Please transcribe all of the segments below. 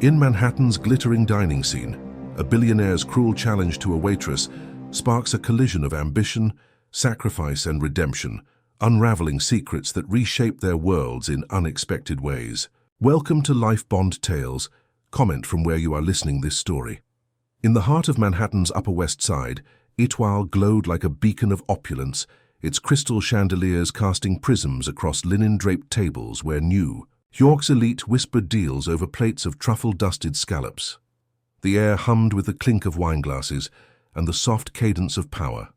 In Manhattan's glittering dining scene, a billionaire's cruel challenge to a waitress sparks a collision of ambition, sacrifice, and redemption, unraveling secrets that reshape their worlds in unexpected ways. Welcome to Life Bond Tales. Comment from where you are listening this story. In the heart of Manhattan's Upper West Side, Etoile glowed like a beacon of opulence, its crystal chandeliers casting prisms across linen-draped tables where New York's elite whispered deals over plates of truffle-dusted scallops. The air hummed with the clink of wineglasses and the soft cadence of power,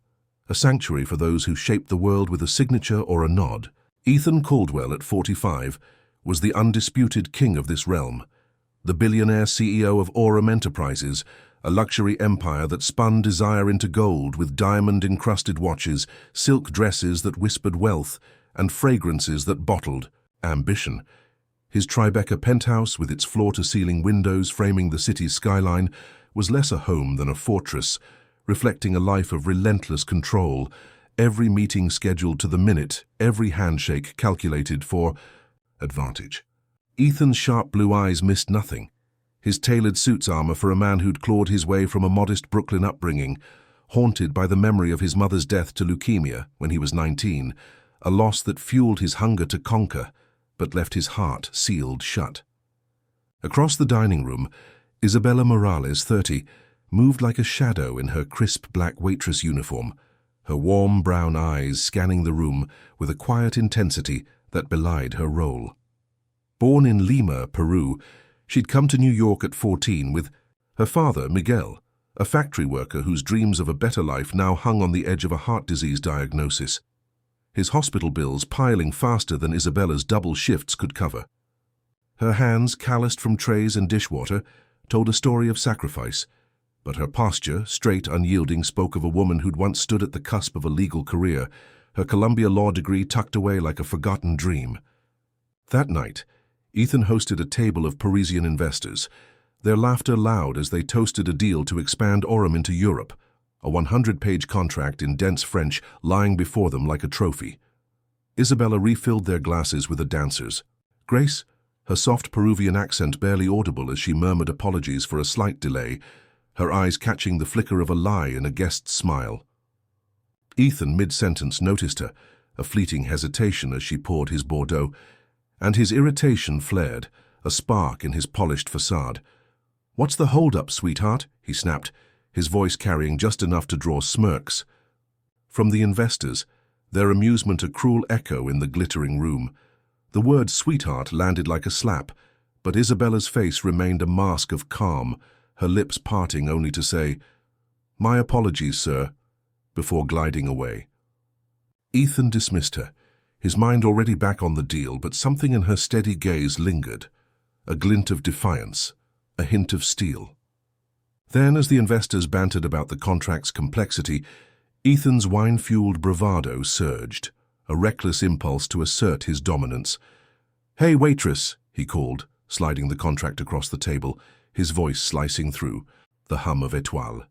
a sanctuary for those who shaped the world with a signature or a nod. Ethan Caldwell, at 45, was the undisputed king of this realm, the billionaire CEO of Aurum Enterprises, a luxury empire that spun desire into gold with diamond-encrusted watches, silk dresses that whispered wealth, and fragrances that bottled ambition. His Tribeca penthouse, with its floor-to-ceiling windows framing the city's skyline, was less a home than a fortress, reflecting a life of relentless control, every meeting scheduled to the minute, every handshake calculated for advantage. Ethan's sharp blue eyes missed nothing, his tailored suit's armor for a man who'd clawed his way from a modest Brooklyn upbringing, haunted by the memory of his mother's death to leukemia when he was 19, a loss that fueled his hunger to conquer, but left his heart sealed shut. Across the dining room, Isabella Morales, 30, moved like a shadow in her crisp black waitress uniform, her warm brown eyes scanning the room with a quiet intensity that belied her role. Born in Lima, Peru, she'd come to New York at 14 with her father, Miguel, a factory worker whose dreams of a better life now hung on the edge of a heart disease diagnosis, his hospital bills piling faster than Isabella's double shifts could cover. Her hands, calloused from trays and dishwater, told a story of sacrifice, but her posture, straight, unyielding, spoke of a woman who'd once stood at the cusp of a legal career, her Columbia law degree tucked away like a forgotten dream. That night, Ethan hosted a table of Parisian investors, their laughter loud as they toasted a deal to expand Aurum into Europe, a 100-page contract in dense French lying before them like a trophy. Isabella refilled their glasses with the dancers. Grace, her soft Peruvian accent barely audible as she murmured apologies for a slight delay, her eyes catching the flicker of a lie in a guest's smile. Ethan, mid-sentence, noticed her, a fleeting hesitation as she poured his Bordeaux, and his irritation flared, a spark in his polished facade. "What's the hold-up, sweetheart?" he snapped, his voice carrying just enough to draw smirks. From the investors, their amusement a cruel echo in the glittering room. The word sweetheart landed like a slap, but Isabella's face remained a mask of calm, her lips parting only to say, "My apologies, sir," before gliding away. Ethan dismissed her, his mind already back on the deal, but something in her steady gaze lingered, a glint of defiance, a hint of steel. Then, as the investors bantered about the contract's complexity, Ethan's wine-fueled bravado surged, a reckless impulse to assert his dominance. "Hey, waitress," he called, sliding the contract across the table, his voice slicing through the hum of Etoile.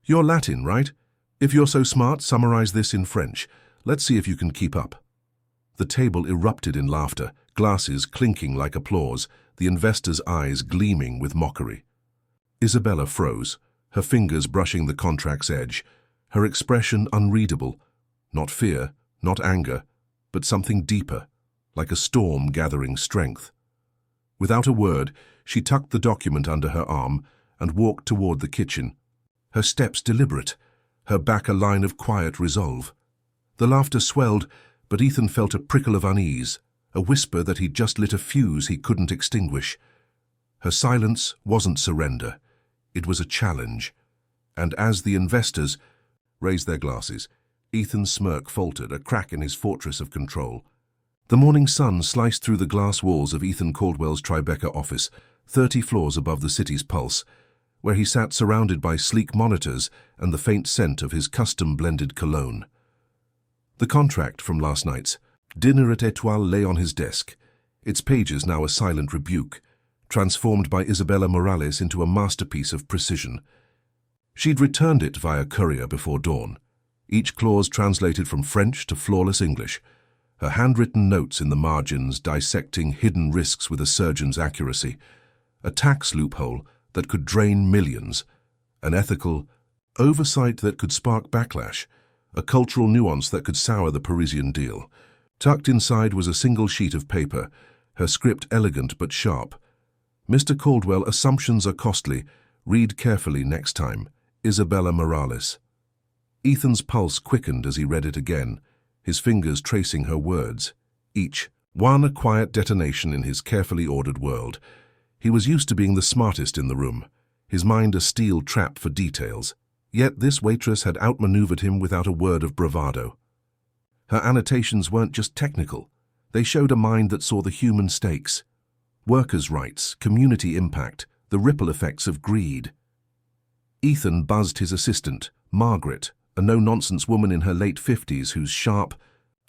"You're Latin, right? If you're so smart, summarize this in French. Let's see if you can keep up." The table erupted in laughter, glasses clinking like applause, the investors' eyes gleaming with mockery. Isabella froze, her fingers brushing the contract's edge, her expression unreadable, not fear, not anger, but something deeper, like a storm gathering strength. Without a word, she tucked the document under her arm and walked toward the kitchen, her steps deliberate, her back a line of quiet resolve. The laughter swelled, but Ethan felt a prickle of unease, a whisper that he'd just lit a fuse he couldn't extinguish. Her silence wasn't surrender. It was a challenge, and as the investors raised their glasses, Ethan's smirk faltered, a crack in his fortress of control. The morning sun sliced through the glass walls of Ethan Caldwell's Tribeca office, 30 floors above the city's pulse, where he sat surrounded by sleek monitors and the faint scent of his custom-blended cologne. The contract from last night's dinner at Etoile lay on his desk, its pages now a silent rebuke, transformed by Isabella Morales into a masterpiece of precision. She'd returned it via courier before dawn, each clause translated from French to flawless English, her handwritten notes in the margins dissecting hidden risks with a surgeon's accuracy, a tax loophole that could drain millions, an ethical oversight that could spark backlash, a cultural nuance that could sour the Parisian deal. Tucked inside was a single sheet of paper, her script elegant but sharp. "Mr. Caldwell, assumptions are costly. Read carefully next time. Isabella Morales." Ethan's pulse quickened as he read it again, his fingers tracing her words, each one a quiet detonation in his carefully ordered world. He was used to being the smartest in the room, his mind a steel trap for details. Yet this waitress had outmaneuvered him without a word of bravado. Her annotations weren't just technical. They showed a mind that saw the human stakes. Workers' rights, community impact, the ripple effects of greed. Ethan buzzed his assistant, Margaret, a no-nonsense woman in her late 50s whose sharp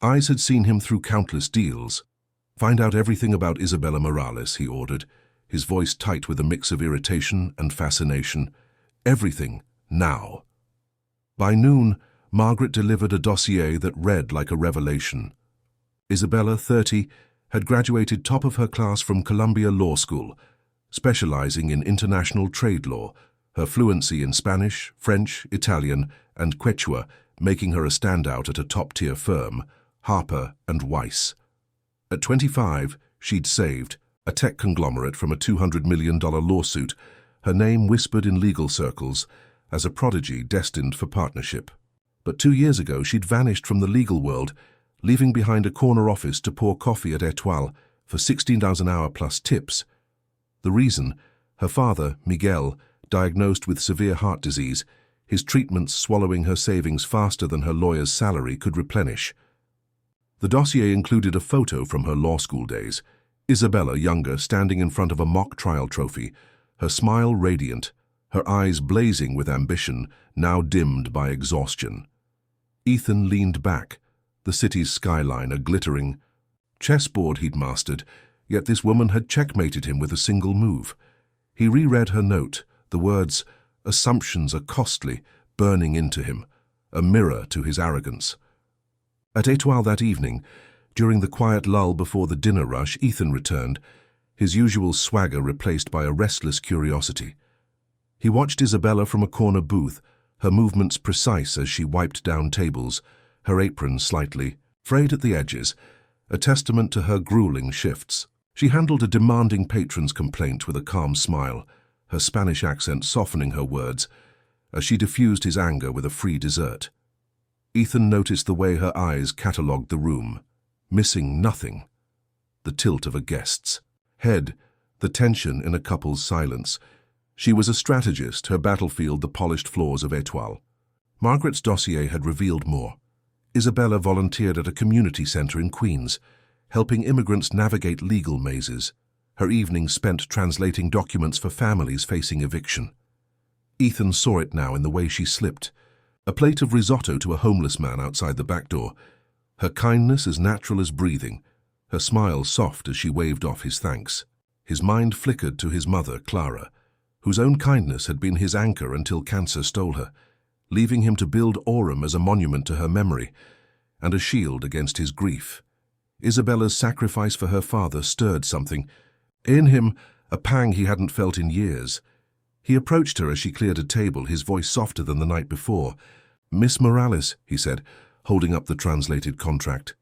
eyes had seen him through countless deals. "Find out everything about Isabella Morales," he ordered, his voice tight with a mix of irritation and fascination. "Everything, now." By noon, Margaret delivered a dossier that read like a revelation. Isabella, 30, had graduated top of her class from Columbia Law School, specializing in international trade law, her fluency in Spanish, French, Italian, and Quechua making her a standout at a top-tier firm, Harper and Weiss. At 25, she'd saved a tech conglomerate from a $200 million lawsuit, her name whispered in legal circles as a prodigy destined for partnership. But 2 years ago, she'd vanished from the legal world, leaving behind a corner office to pour coffee at Étoile for $16 an hour plus tips. The reason? Her father, Miguel, diagnosed with severe heart disease, his treatments swallowing her savings faster than her lawyer's salary could replenish. The dossier included a photo from her law school days, Isabella, younger, standing in front of a mock trial trophy, her smile radiant, her eyes blazing with ambition, now dimmed by exhaustion. Ethan leaned back, the city's skyline a glittering chessboard he'd mastered, yet this woman had checkmated him with a single move. He reread her note, the words, "Assumptions are costly," burning into him, a mirror to his arrogance. At Étoile that evening, during the quiet lull before the dinner rush, Ethan returned, his usual swagger replaced by a restless curiosity. He watched Isabella from a corner booth, her movements precise as she wiped down tables, her apron slightly frayed at the edges, a testament to her grueling shifts. She handled a demanding patron's complaint with a calm smile, her Spanish accent softening her words, as she diffused his anger with a free dessert. Ethan noticed the way her eyes catalogued the room, missing nothing. The tilt of a guest's head, the tension in a couple's silence. She was a strategist, her battlefield the polished floors of Étoile. Margaret's dossier had revealed more. Isabella volunteered at a community center in Queens, helping immigrants navigate legal mazes, her evenings spent translating documents for families facing eviction. Ethan saw it now in the way she slipped, a plate of risotto to a homeless man outside the back door, her kindness as natural as breathing, her smile soft as she waved off his thanks. His mind flickered to his mother, Clara, whose own kindness had been his anchor until cancer stole her, leaving him to build Aurum as a monument to her memory and a shield against his grief. Isabella's sacrifice for her father stirred something in him, a pang he hadn't felt in years. He approached her as she cleared a table, his voice softer than the night before. "Miss Morales," he said, holding up the translated contract.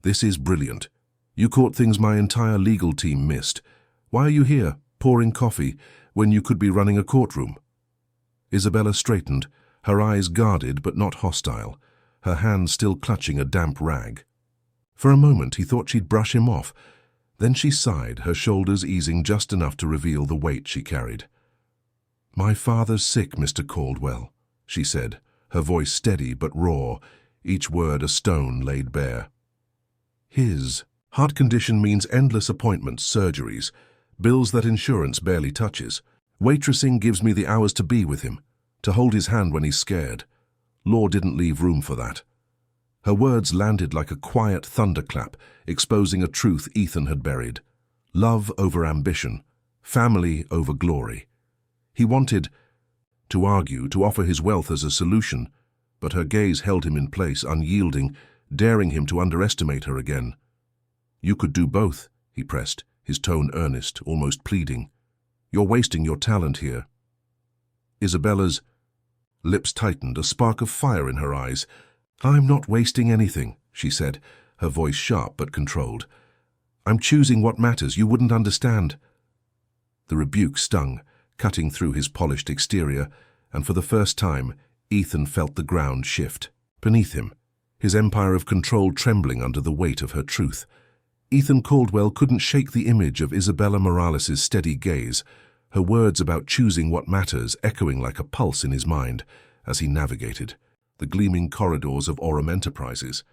"This is brilliant. You caught things my entire legal team missed. Why are you here, pouring coffee, when you could be running a courtroom?" Isabella straightened, her eyes guarded but not hostile, her hand still clutching a damp rag. For a moment he thought she'd brush him off. Then she sighed, her shoulders easing just enough to reveal the weight she carried. "My father's sick, Mr. Caldwell," she said, her voice steady but raw, each word a stone laid bare. "His heart condition means endless appointments, surgeries, bills that insurance barely touches. Waitressing gives me the hours to be with him, to hold his hand when he's scared. Law didn't leave room for that." Her words landed like a quiet thunderclap, exposing a truth Ethan had buried. Love over ambition, family over glory. He wanted to argue, to offer his wealth as a solution, but her gaze held him in place, unyielding, daring him to underestimate her again. "You could do both," he pressed, his tone earnest, almost pleading. You're wasting your talent here. Isabella's lips tightened, a spark of fire in her eyes. I'm not wasting anything, she said, her voice sharp but controlled. I'm choosing what matters. You wouldn't understand. The rebuke stung, cutting through his polished exterior, and for the first time, Ethan felt the ground shift. Beneath him, his empire of control trembling under the weight of her truth. Ethan Caldwell couldn't shake the image of Isabella Morales' steady gaze, her words about choosing what matters echoing like a pulse in his mind as he navigated the gleaming corridors of Orem Enterprises.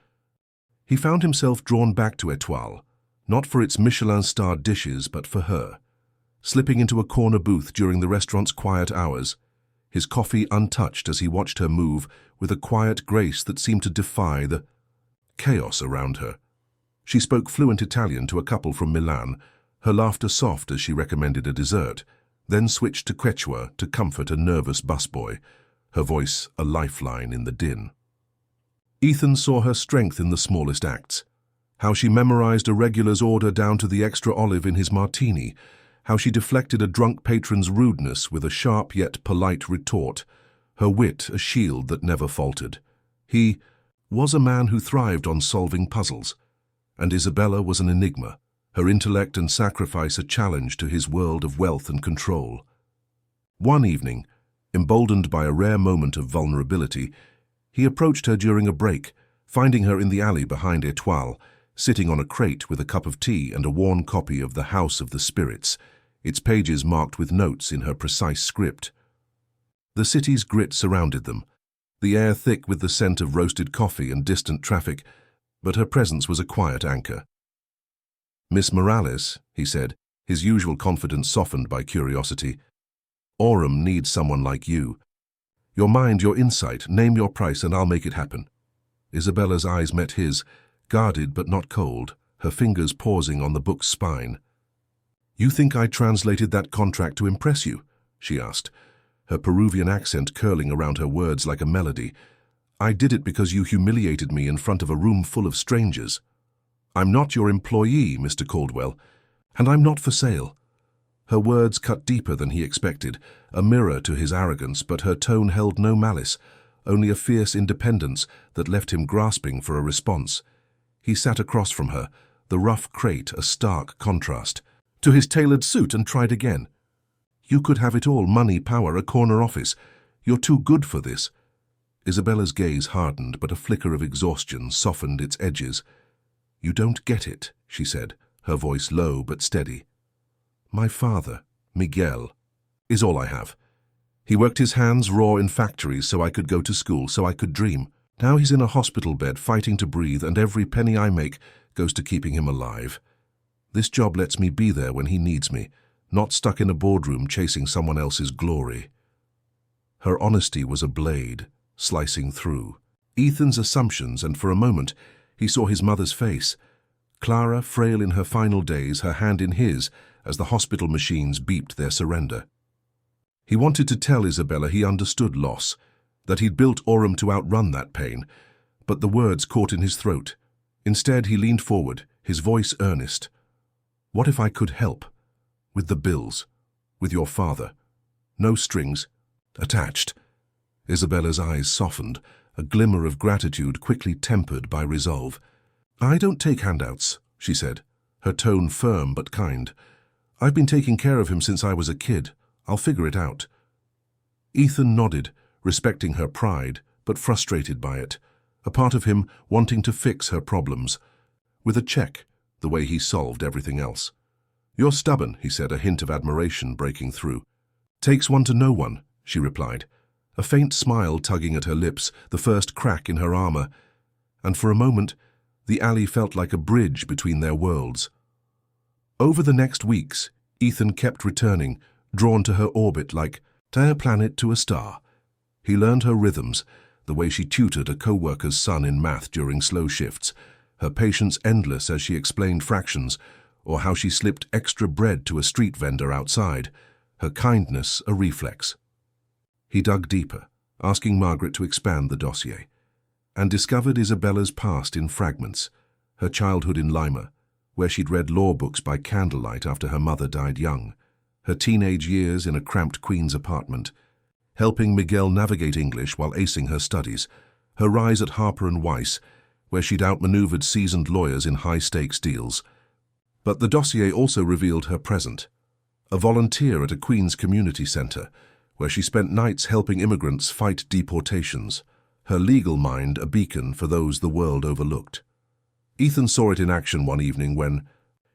He found himself drawn back to Etoile, not for its Michelin-starred dishes, but for her. Slipping into a corner booth during the restaurant's quiet hours, his coffee untouched as he watched her move with a quiet grace that seemed to defy the chaos around her. She spoke fluent Italian to a couple from Milan, her laughter soft as she recommended a dessert, then switched to Quechua to comfort a nervous busboy, her voice a lifeline in the din. Ethan saw her strength in the smallest acts. How she memorized a regular's order down to the extra olive in his martini, how she deflected a drunk patron's rudeness with a sharp yet polite retort, her wit a shield that never faltered. He was a man who thrived on solving puzzles, and Isabella was an enigma, her intellect and sacrifice a challenge to his world of wealth and control. One evening, emboldened by a rare moment of vulnerability, he approached her during a break, finding her in the alley behind Etoile, sitting on a crate with a cup of tea and a worn copy of The House of the Spirits, its pages marked with notes in her precise script. The city's grit surrounded them, the air thick with the scent of roasted coffee and distant traffic, but her presence was a quiet anchor. Miss Morales, he said, his usual confidence softened by curiosity, Orem needs someone like you. Your mind, your insight, name your price and I'll make it happen. Isabella's eyes met his, guarded but not cold, her fingers pausing on the book's spine. You think I translated that contract to impress you? She asked, her Peruvian accent curling around her words like a melody. I did it because you humiliated me in front of a room full of strangers. I'm not your employee, Mr. Caldwell, and I'm not for sale. Her words cut deeper than he expected, a mirror to his arrogance, but her tone held no malice, only a fierce independence that left him grasping for a response. He sat across from her, the rough crate a stark contrast to his tailored suit, and tried again. You could have it all, money, power, a corner office. You're too good for this. Isabella's gaze hardened, but a flicker of exhaustion softened its edges. You don't get it, she said, her voice low but steady. My father, Miguel, is all I have. He worked his hands raw in factories so I could go to school, so I could dream. Now he's in a hospital bed fighting to breathe, and every penny I make goes to keeping him alive. This job lets me be there when he needs me, not stuck in a boardroom chasing someone else's glory. Her honesty was a blade, slicing through Ethan's assumptions, and for a moment he saw his mother's face, Clara, frail in her final days, her hand in his as the hospital machines beeped their surrender. He wanted to tell Isabella he understood loss, that he'd built Orem to outrun that pain, but the words caught in his throat. Instead, he leaned forward, his voice earnest. What if I could help? With the bills, with your father. No strings attached. Isabella's eyes softened, a glimmer of gratitude quickly tempered by resolve. I don't take handouts, she said, her tone firm but kind. I've been taking care of him since I was a kid. I'll figure it out. Ethan nodded, respecting her pride, but frustrated by it, a part of him wanting to fix her problems. With a check, the way he solved everything else. You're stubborn, he said, a hint of admiration breaking through. Takes one to know one, she replied, a faint smile tugging at her lips, the first crack in her armor, and for a moment, the alley felt like a bridge between their worlds. Over the next weeks, Ethan kept returning, drawn to her orbit like a planet to a star. He learned her rhythms, the way she tutored a co-worker's son in math during slow shifts, her patience endless as she explained fractions, or how she slipped extra bread to a street vendor outside, her kindness a reflex. He dug deeper, asking Margaret to expand the dossier, and discovered Isabella's past in fragments, her childhood in Lima, where she'd read law books by candlelight after her mother died young, her teenage years in a cramped Queen's apartment, helping Miguel navigate English while acing her studies, her rise at Harper & Weiss, where she'd outmaneuvered seasoned lawyers in high-stakes deals. But the dossier also revealed her present, a volunteer at a Queen's community center, where she spent nights helping immigrants fight deportations, her legal mind a beacon for those the world overlooked. Ethan saw it in action one evening when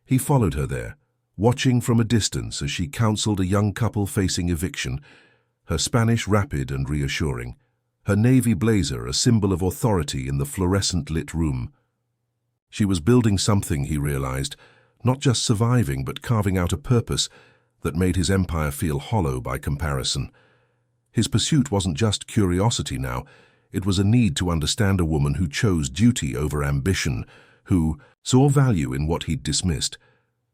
he followed her there, watching from a distance as she counseled a young couple facing eviction, her Spanish rapid and reassuring, her navy blazer a symbol of authority in the fluorescent-lit room. She was building something, he realized, not just surviving but carving out a purpose that made his empire feel hollow by comparison. His pursuit wasn't just curiosity now, it was a need to understand a woman who chose duty over ambition, who saw value in what he'd dismissed.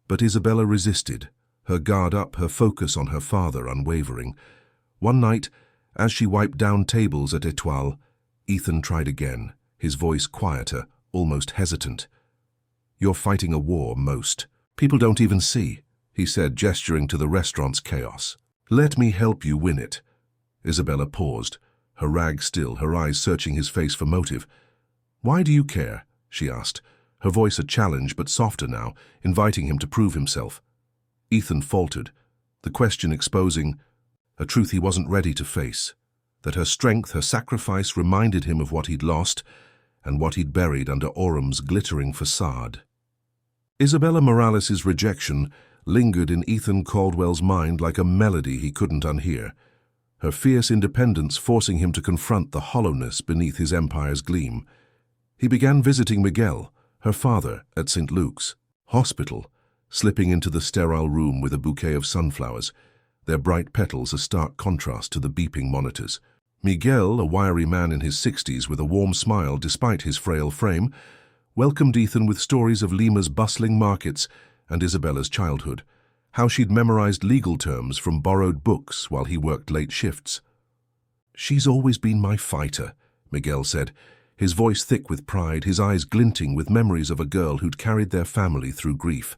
But Isabella resisted, her guard up, her focus on her father unwavering. One night, as she wiped down tables at Étoile, Ethan tried again, his voice quieter, almost hesitant. "You're fighting a war, Most. People don't even see," he said, gesturing to the restaurant's chaos. "Let me help you win it." Isabella paused, her rag still, her eyes searching his face for motive. "Why do you care?" she asked, her voice a challenge but softer now, inviting him to prove himself. Ethan faltered, the question exposing a truth he wasn't ready to face, that her strength, her sacrifice reminded him of what he'd lost and what he'd buried under Orum's glittering facade. Isabella Morales's rejection lingered in Ethan Caldwell's mind like a melody he couldn't unhear, her fierce independence forcing him to confront the hollowness beneath his empire's gleam. He began visiting Miguel, her father, at St. Luke's Hospital, slipping into the sterile room with a bouquet of sunflowers, their bright petals a stark contrast to the beeping monitors. Miguel, a wiry man in his 60s with a warm smile despite his frail frame, welcomed Ethan with stories of Lima's bustling markets and Isabella's childhood, how she'd memorized legal terms from borrowed books while he worked late shifts. "She's always been my fighter," Miguel said, his voice thick with pride, his eyes glinting with memories of a girl who'd carried their family through grief.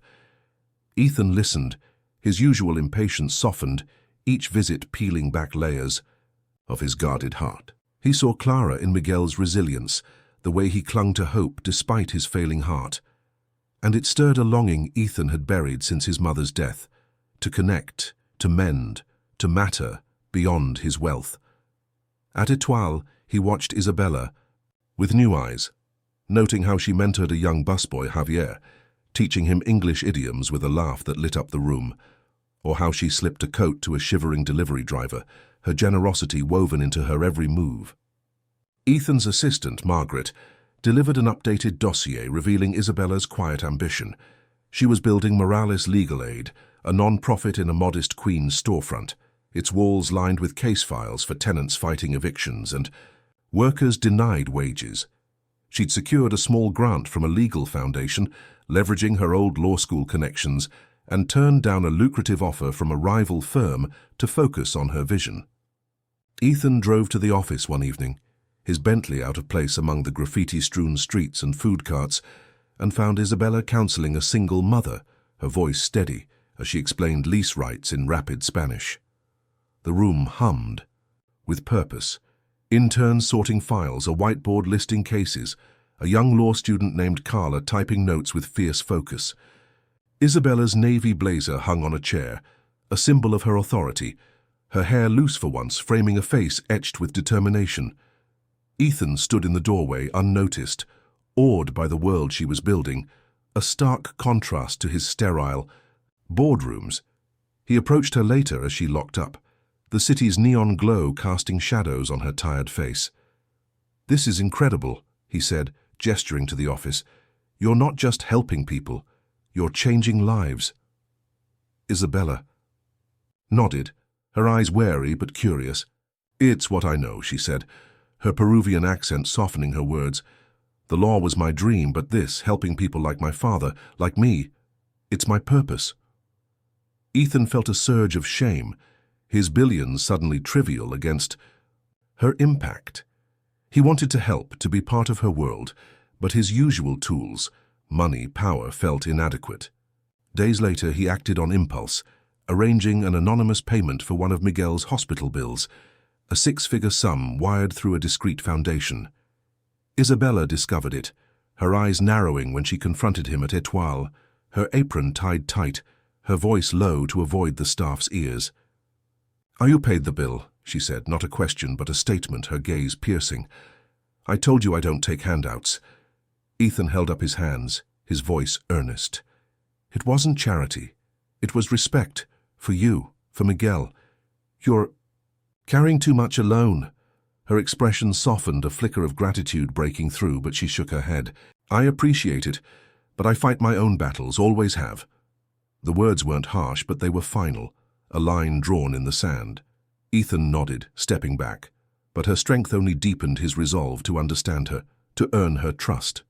Ethan listened, his usual impatience softened, each visit peeling back layers of his guarded heart. He saw Clara in Miguel's resilience, the way he clung to hope despite his failing heart. And it stirred a longing Ethan had buried since his mother's death, to connect, to mend, to matter beyond his wealth. At Étoile, he watched Isabella with new eyes, noting how she mentored a young busboy, Javier, teaching him English idioms with a laugh that lit up the room, or how she slipped a coat to a shivering delivery driver, her generosity woven into her every move. Ethan's assistant, Margaret, delivered an updated dossier revealing Isabella's quiet ambition. She was building Morales Legal Aid, a non-profit in a modest Queen's storefront, its walls lined with case files for tenants fighting evictions and workers denied wages. She'd secured a small grant from a legal foundation, leveraging her old law school connections, and turned down a lucrative offer from a rival firm to focus on her vision. Ethan drove to the office one evening, his Bentley out of place among the graffiti-strewn streets and food carts, and found Isabella counseling a single mother, her voice steady as she explained lease rights in rapid Spanish. The room hummed with purpose. Interns sorting files, a whiteboard listing cases, a young law student named Carla typing notes with fierce focus. Isabella's navy blazer hung on a chair, a symbol of her authority, her hair loose for once, framing a face etched with determination. Ethan stood in the doorway, unnoticed, awed by the world she was building, a stark contrast to his sterile boardrooms. He approached her later as she locked up, the city's neon glow casting shadows on her tired face. "This is incredible," he said, gesturing to the office. "You're not just helping people, you're changing lives." Isabella nodded, her eyes wary but curious. "It's what I know," she said, her Peruvian accent softening her words. "The law was my dream, but this, helping people like my father, like me, it's my purpose." Ethan felt a surge of shame, his billions suddenly trivial against her impact. He wanted to help, to be part of her world, but his usual tools, money, power, felt inadequate. Days later, he acted on impulse, arranging an anonymous payment for one of Miguel's hospital bills, a six-figure sum wired through a discreet foundation. Isabella discovered it, her eyes narrowing when she confronted him at Etoile, her apron tied tight, her voice low to avoid the staff's ears. "Are you paid the bill?" she said, not a question but a statement, her gaze piercing. "I told you I don't take handouts." Ethan held up his hands, his voice earnest. "It wasn't charity. It was respect. For you, for Miguel. You're carrying too much alone." Her expression softened, a flicker of gratitude breaking through, but she shook her head. "I appreciate it, but I fight my own battles, always have." The words weren't harsh, but they were final, a line drawn in the sand. Ethan nodded, stepping back, but her strength only deepened his resolve to understand her, to earn her trust.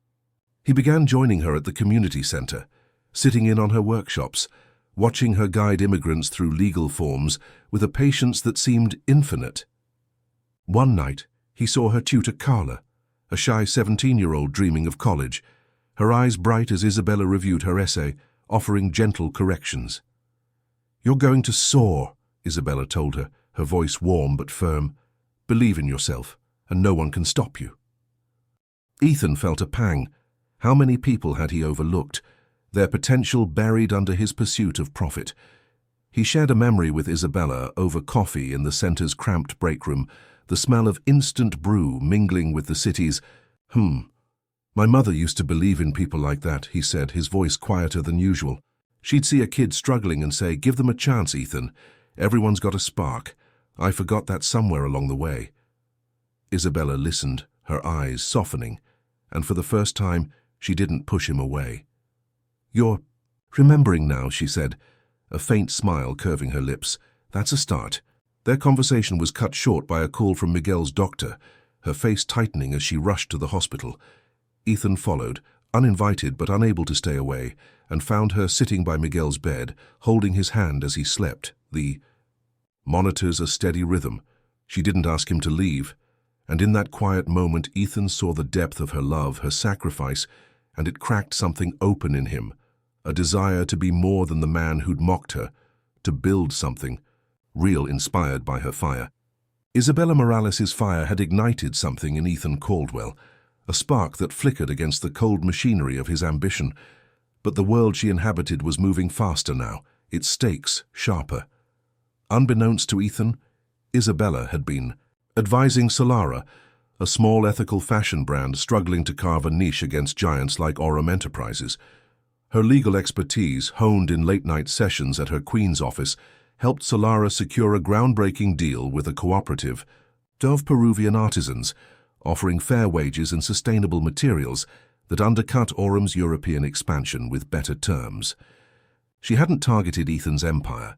He began joining her at the community center, sitting in on her workshops, watching her guide immigrants through legal forms with a patience that seemed infinite. One night, he saw her tutor Carla, a shy 17-year-old dreaming of college, her eyes bright as Isabella reviewed her essay, offering gentle corrections. "You're going to soar," Isabella told her, her voice warm but firm. "Believe in yourself, and no one can stop you." Ethan felt a pang. How many people had he overlooked, their potential buried under his pursuit of profit? He shared a memory with Isabella over coffee in the center's cramped break room, the smell of instant brew mingling with the city's, "My mother used to believe in people like that," he said, his voice quieter than usual. "She'd see a kid struggling and say, 'Give them a chance, Ethan. Everyone's got a spark.' I forgot that somewhere along the way." Isabella listened, her eyes softening, and for the first time, she didn't push him away. "You're remembering now," she said, a faint smile curving her lips. "That's a start." Their conversation was cut short by a call from Miguel's doctor, her face tightening as she rushed to the hospital. Ethan followed, uninvited but unable to stay away, and found her sitting by Miguel's bed, holding his hand as he slept. The monitors a steady rhythm. She didn't ask him to leave, and in that quiet moment Ethan saw the depth of her love, her sacrifice, and it cracked something open in him, a desire to be more than the man who'd mocked her, to build something, real, inspired by her fire. Isabella Morales' fire had ignited something in Ethan Caldwell, a spark that flickered against the cold machinery of his ambition. But the world she inhabited was moving faster now, its stakes sharper. Unbeknownst to Ethan, Isabella had been advising Solara, a small ethical fashion brand struggling to carve a niche against giants like Aurum Enterprises. Her legal expertise, honed in late-night sessions at her Queen's office, helped Solara secure a groundbreaking deal with a cooperative of Peruvian artisans, offering fair wages and sustainable materials that undercut Aurum's European expansion with better terms. She hadn't targeted Ethan's empire.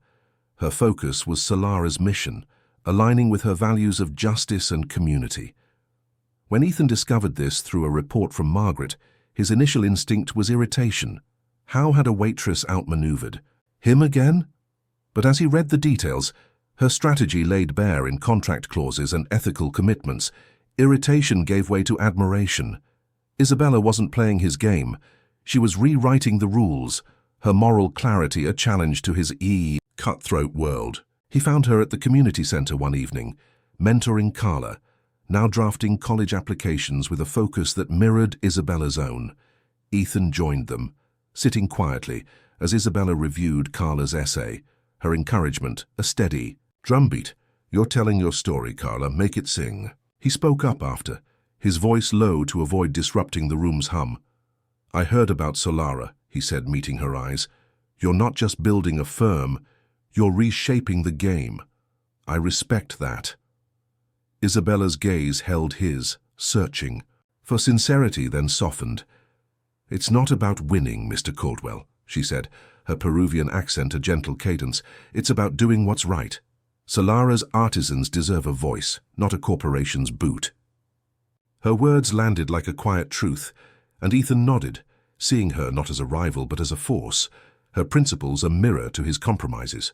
Her focus was Solara's mission, aligning with her values of justice and community. When Ethan discovered this through a report from Margaret, his initial instinct was irritation. How had a waitress outmaneuvered? Him again? But as he read the details, her strategy laid bare in contract clauses and ethical commitments. Irritation gave way to admiration. Isabella wasn't playing his game. She was rewriting the rules, her moral clarity a challenge to his cutthroat world. He found her at the community center one evening, mentoring Carla, now drafting college applications with a focus that mirrored Isabella's own. Ethan joined them, sitting quietly as Isabella reviewed Carla's essay, her encouragement a steady drumbeat. "You're telling your story, Carla, make it sing." He spoke up after, his voice low to avoid disrupting the room's hum. "I heard about Solara," he said, meeting her eyes. "You're not just building a firm, you're reshaping the game. I respect that." Isabella's gaze held his, searching for sincerity, then softened. "It's not about winning, Mr. Caldwell," she said, her Peruvian accent a gentle cadence. "It's about doing what's right. Solara's artisans deserve a voice, not a corporation's boot." Her words landed like a quiet truth, and Ethan nodded, seeing her not as a rival but as a force, her principles a mirror to his compromises.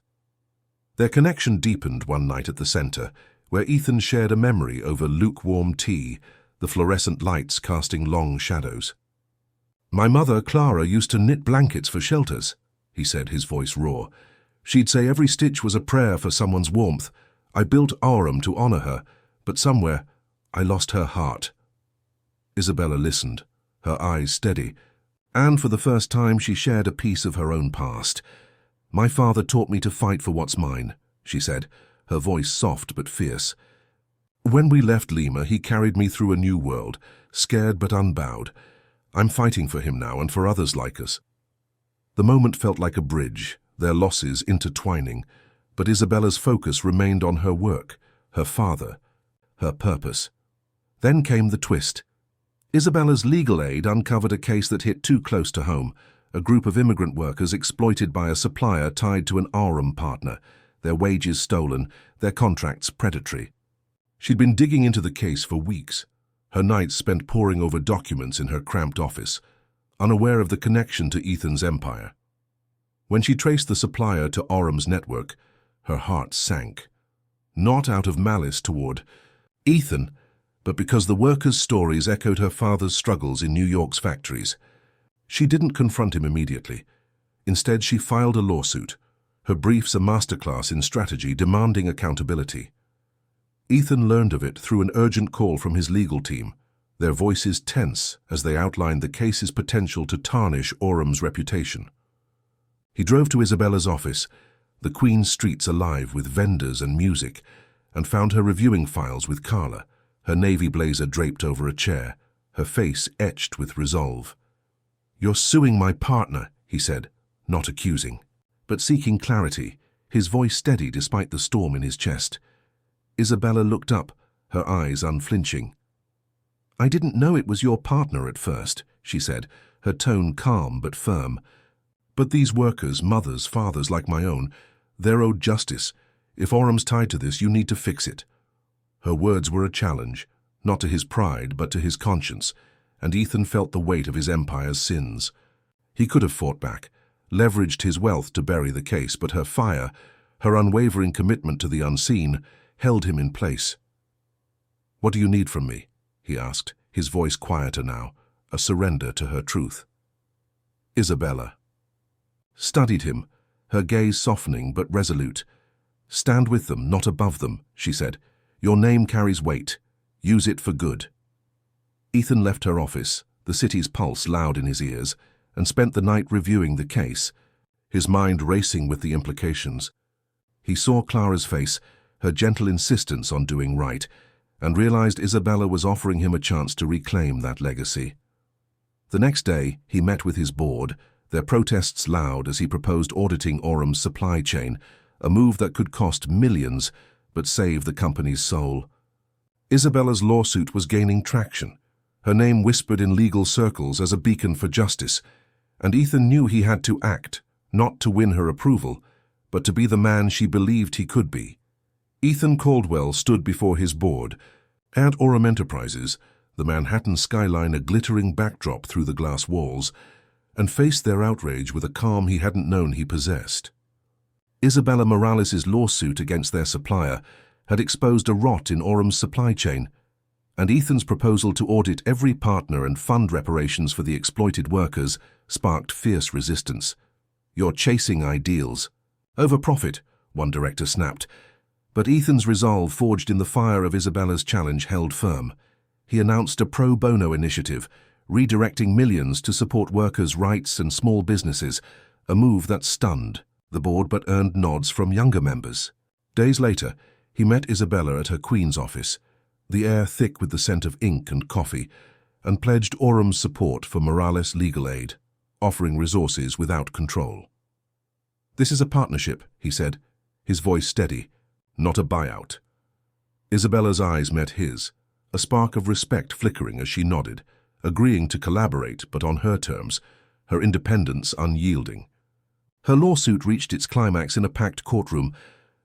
Their connection deepened one night at the center, where Ethan shared a memory over lukewarm tea, the fluorescent lights casting long shadows. "My mother, Clara, used to knit blankets for shelters," he said, his voice raw. She'd say every stitch was a prayer for someone's warmth. I built Aurum to honor her, but somewhere I lost her heart. Isabella listened, her eyes steady, and for the first time she shared a piece of her own past. My father taught me to fight for what's mine, she said, her voice soft but fierce. When we left Lima, he carried me through a new world, scared but unbowed. I'm fighting for him now and for others like us. The moment felt like a bridge, their losses intertwining, but Isabella's focus remained on her work, her father, her purpose. Then came the twist. Isabella's legal aid uncovered a case that hit too close to home, a group of immigrant workers exploited by a supplier tied to an Aurum partner, their wages stolen, their contracts predatory. She'd been digging into the case for weeks, her nights spent poring over documents in her cramped office, unaware of the connection to Ethan's empire. When she traced the supplier to Aurum's network, her heart sank. Not out of malice toward Ethan, but because the workers' stories echoed her father's struggles in New York's factories. She didn't confront him immediately. Instead, she filed a lawsuit, her briefs a masterclass in strategy demanding accountability. Ethan learned of it through an urgent call from his legal team, their voices tense as they outlined the case's potential to tarnish Aurum's reputation. He drove to Isabella's office, the Queen's streets alive with vendors and music, and found her reviewing files with Carla, her navy blazer draped over a chair, her face etched with resolve. "You're suing my partner," he said, not accusing, but seeking clarity, his voice steady despite the storm in his chest. Isabella looked up, her eyes unflinching. "I didn't know it was your partner at first," she said, her tone calm but firm. "But these workers, mothers, fathers like my own, they're owed justice. If Aurum's tied to this, you need to fix it." Her words were a challenge, not to his pride but to his conscience, and Ethan felt the weight of his empire's sins. He could have fought back, leveraged his wealth to bury the case, but her fire, her unwavering commitment to the unseen, held him in place. "What do you need from me?" he asked, his voice quieter now, a surrender to her truth. Isabella studied him, her gaze softening but resolute. "Stand with them, not above them," she said. "Your name carries weight. Use it for good." Ethan left her office, the city's pulse loud in his ears, and spent the night reviewing the case, his mind racing with the implications. He saw Clara's face, her gentle insistence on doing right, and realized Isabella was offering him a chance to reclaim that legacy. The next day, he met with his board, their protests loud as he proposed auditing Aurum's supply chain, a move that could cost millions but save the company's soul. Isabella's lawsuit was gaining traction, her name whispered in legal circles as a beacon for justice, and Ethan knew he had to act, not to win her approval, but to be the man she believed he could be. Ethan Caldwell stood before his board. At Aurum Enterprises, the Manhattan skyline a glittering backdrop through the glass walls, and faced their outrage with a calm he hadn't known he possessed. Isabella Morales' lawsuit against their supplier had exposed a rot in Aurum's supply chain, and Ethan's proposal to audit every partner and fund reparations for the exploited workers sparked fierce resistance. "You're chasing ideals. Over profit," one director snapped. But Ethan's resolve, forged in the fire of Isabella's challenge, held firm. He announced a pro bono initiative, redirecting millions to support workers' rights and small businesses, a move that stunned the board but earned nods from younger members. Days later, he met Isabella at her Queen's office, the air thick with the scent of ink and coffee, and pledged Aurum's support for Morales' legal aid, offering resources without control. "This is a partnership," he said, his voice steady, "not a buyout." Isabella's eyes met his, a spark of respect flickering as she nodded, agreeing to collaborate but on her terms, her independence unyielding. Her lawsuit reached its climax in a packed courtroom,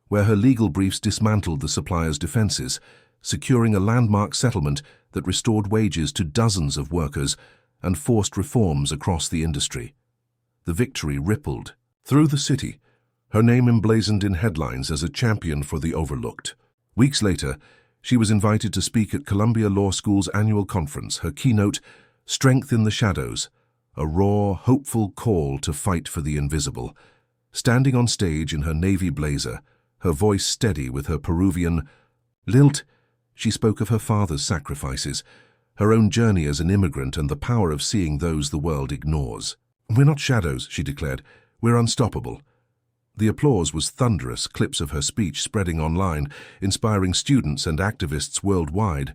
where her legal briefs dismantled the supplier's defenses, securing a landmark settlement that restored wages to dozens of workers and forced reforms across the industry. The victory rippled through the city, her name emblazoned in headlines as a champion for the overlooked. Weeks later, she was invited to speak at Columbia Law School's annual conference, her keynote, "Strength in the Shadows," a raw, hopeful call to fight for the invisible. Standing on stage in her navy blazer, her voice steady with her Peruvian lilt, she spoke of her father's sacrifices, her own journey as an immigrant and the power of seeing those the world ignores. "We're not shadows," she declared. "We're unstoppable." The applause was thunderous, clips of her speech spreading online, inspiring students and activists worldwide.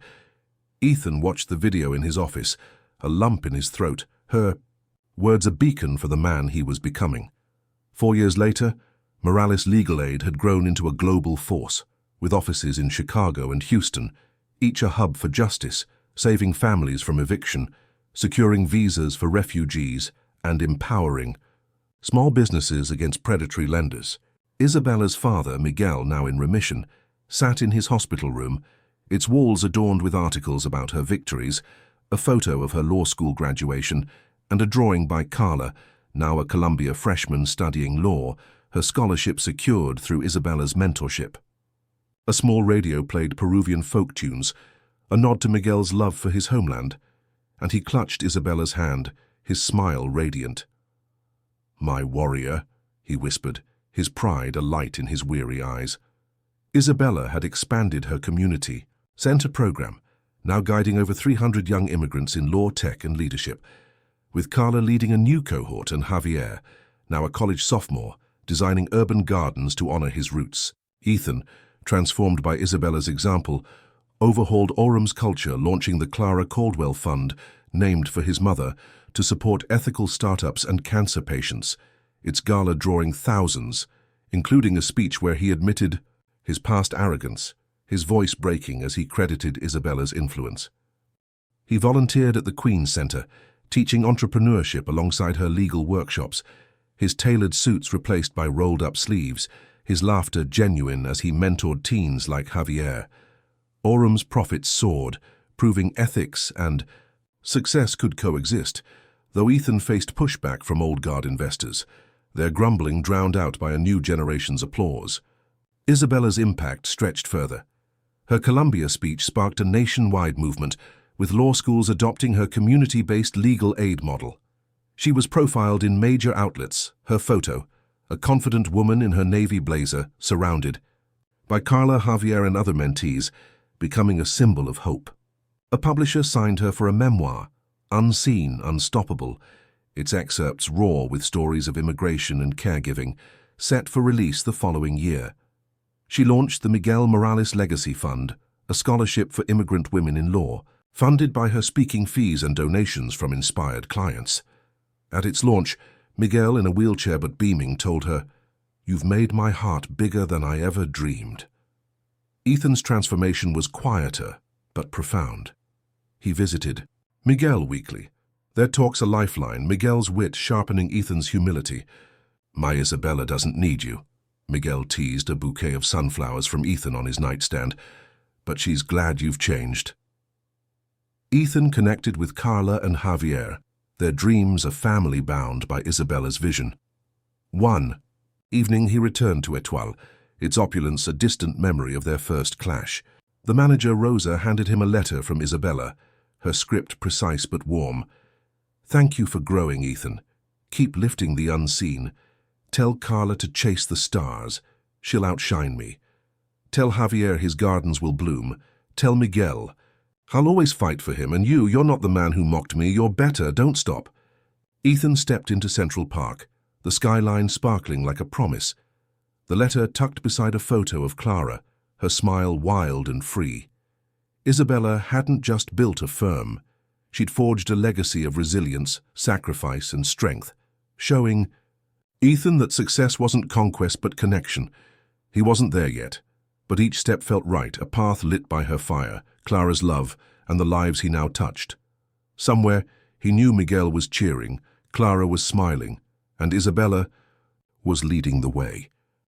Ethan watched the video in his office, a lump in his throat, her words a beacon for the man he was becoming. 4 years later, Morales Legal Aid had grown into a global force, with offices in Chicago and Houston, each a hub for justice, saving families from eviction, securing visas for refugees, and empowering small businesses against predatory lenders. Isabella's father, Miguel, now in remission, sat in his hospital room, its walls adorned with articles about her victories, a photo of her law school graduation, and a drawing by Carla, now a Columbia freshman studying law, her scholarship secured through Isabella's mentorship. A small radio played Peruvian folk tunes, a nod to Miguel's love for his homeland, and he clutched Isabella's hand, his smile radiant. "My warrior," he whispered, his pride alight in his weary eyes. Isabella had expanded her community, center program, now guiding over 300 young immigrants in law, tech, and leadership, with Carla leading a new cohort and Javier, now a college sophomore, designing urban gardens to honor his roots. Ethan, transformed by Isabella's example, overhauled Orum's culture, launching the Clara Caldwell Fund, named for his mother, to support ethical startups and cancer patients, its gala drawing thousands, including a speech where he admitted his past arrogance, his voice breaking as he credited Isabella's influence. He volunteered at the Queen's Center, teaching entrepreneurship alongside her legal workshops, his tailored suits replaced by rolled-up sleeves, his laughter genuine as he mentored teens like Javier. Orum's profits soared, proving ethics and success could coexist, though Ethan faced pushback from old guard investors, their grumbling drowned out by a new generation's applause. Isabella's impact stretched further. Her Columbia speech sparked a nationwide movement, with law schools adopting her community-based legal aid model. She was profiled in major outlets, her photo, a confident woman in her navy blazer, surrounded by Carla, Javier, and other mentees, becoming a symbol of hope. A publisher signed her for a memoir, Unseen, Unstoppable, its excerpts raw with stories of immigration and caregiving, set for release the following year. She launched the Miguel Morales Legacy Fund, a scholarship for immigrant women in law, funded by her speaking fees and donations from inspired clients. At its launch, Miguel, in a wheelchair but beaming, told her, "You've made my heart bigger than I ever dreamed." Ethan's transformation was quieter, but profound. He visited Miguel weekly, their talks a lifeline, Miguel's wit sharpening Ethan's humility. "My Isabella doesn't need you," Miguel teased, a bouquet of sunflowers from Ethan on his nightstand, "but she's glad you've changed." Ethan connected with Carla and Javier, their dreams a family bound by Isabella's vision. One evening he returned to Etoile, its opulence a distant memory of their first clash. The manager, Rosa, handed him a letter from Isabella, her script precise but warm. "Thank you for growing, Ethan. Keep lifting the unseen. Tell Carla to chase the stars. She'll outshine me. Tell Javier his gardens will bloom. Tell Miguel. I'll always fight for him, and you're not the man who mocked me. You're better. Don't stop." Ethan stepped into Central Park, the skyline sparkling like a promise. The letter tucked beside a photo of Clara, her smile wild and free. Isabella hadn't just built a firm. She'd forged a legacy of resilience, sacrifice, and strength, showing Ethan that success wasn't conquest but connection. He wasn't there yet, but each step felt right, a path lit by her fire, Clara's love, and the lives he now touched. Somewhere, he knew Miguel was cheering, Clara was smiling, and Isabella was leading the way.